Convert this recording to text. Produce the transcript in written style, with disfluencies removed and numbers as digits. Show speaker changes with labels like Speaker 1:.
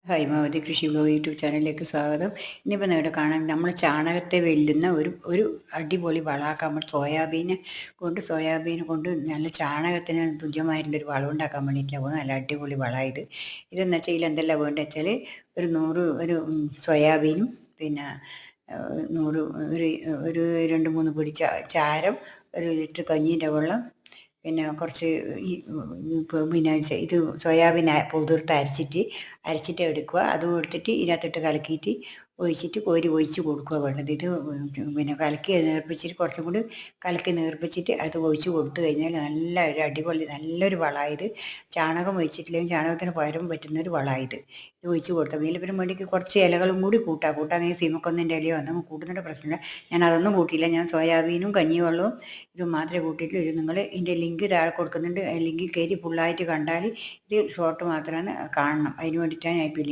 Speaker 1: ഹൈമാവതി കൃഷി blog YouTube ചാനലിലേക്ക് സ്വാഗതം. ഇന്നിപ്പോൾ ഇവിടെ കാണാൻ നമ്മൾ ചാണകത്തെ വെല്ലുന്ന ഒരു അടിപൊളി വളമാക്കാൻ നമ്മൾ സോയാബീനെ കൊണ്ട് നല്ല ചാണകത്തിന് തുല്യമായിട്ടുള്ളൊരു വളം ഉണ്ടാക്കാൻ വേണ്ടിയിട്ടാണ് പോകുന്നത്. നല്ല അടിപൊളി വളമായത്. ഇതെന്ന് വെച്ചാൽ ഇതിൽ എന്തെല്ലാം വേണ്ടത് വെച്ചാൽ ഒരു സോയാബീനും പിന്നെ 100 ഒരു 2-3 പിടി ചാരം, 1 ലിറ്റർ കഞ്ഞീൻ്റെ വെള്ളം, പിന്നെ കുറച്ച് പിന്നെ ഇത് സോയാബീൻ പുതിർത്ത് അരച്ചിട്ട് എടുക്കുക. അതും എടുത്തിട്ട് ഇതിനകത്തിട്ട് കലക്കിയിട്ട് ഒഴിച്ചിട്ട് കോരി ഒഴിച്ച് കൊടുക്കുക വേണ്ടത്. ഇത് പിന്നെ കലക്കി നേർപ്പിച്ചിട്ട് കുറച്ചും കൂടി കലക്കി നേർപ്പിച്ചിട്ട് അത് ഒഴിച്ച് കൊടുത്തു കഴിഞ്ഞാൽ നല്ല ഒരു അടിപൊളി നല്ലൊരു വളമായത്. ചാണകം ഒഴിച്ചിട്ടില്ലെങ്കിൽ ചാണകത്തിന് പകരം പറ്റുന്നൊരു വളമായത്. ഇത് ഒഴിച്ച് കൊടുത്താൽ ഇതിൽ പിന്നെ വേണ്ടിക്ക് കുറച്ച് ഇലകളും കൂടി കൂട്ടാമെങ്കിൽ സീമക്കൊന്നിൻ്റെ ഇലയോ അതൊന്നും കൂട്ടുന്നതിൻ്റെ പ്രശ്നമില്ല. ഞാൻ അതൊന്നും കൂട്ടിയില്ല. ഞാൻ സോയാബീനും കഞ്ഞിവെള്ളവും ഇത് മാത്രമേ കൂട്ടിയിട്ടുള്ളൂ. ഇത് നിങ്ങൾ ഇതിൻ്റെ ലിങ്ക് താഴെ കൊടുക്കുന്നുണ്ട്. ലിങ്കിൽ കയറി ഫുള്ളായിട്ട് കണ്ടാൽ ഇത് ഷോർട്ട് മാത്രമാണ് കാണണം. അതിന് വേണ്ടിയിട്ടാണ് ഞാൻ ഇപ്പോൾ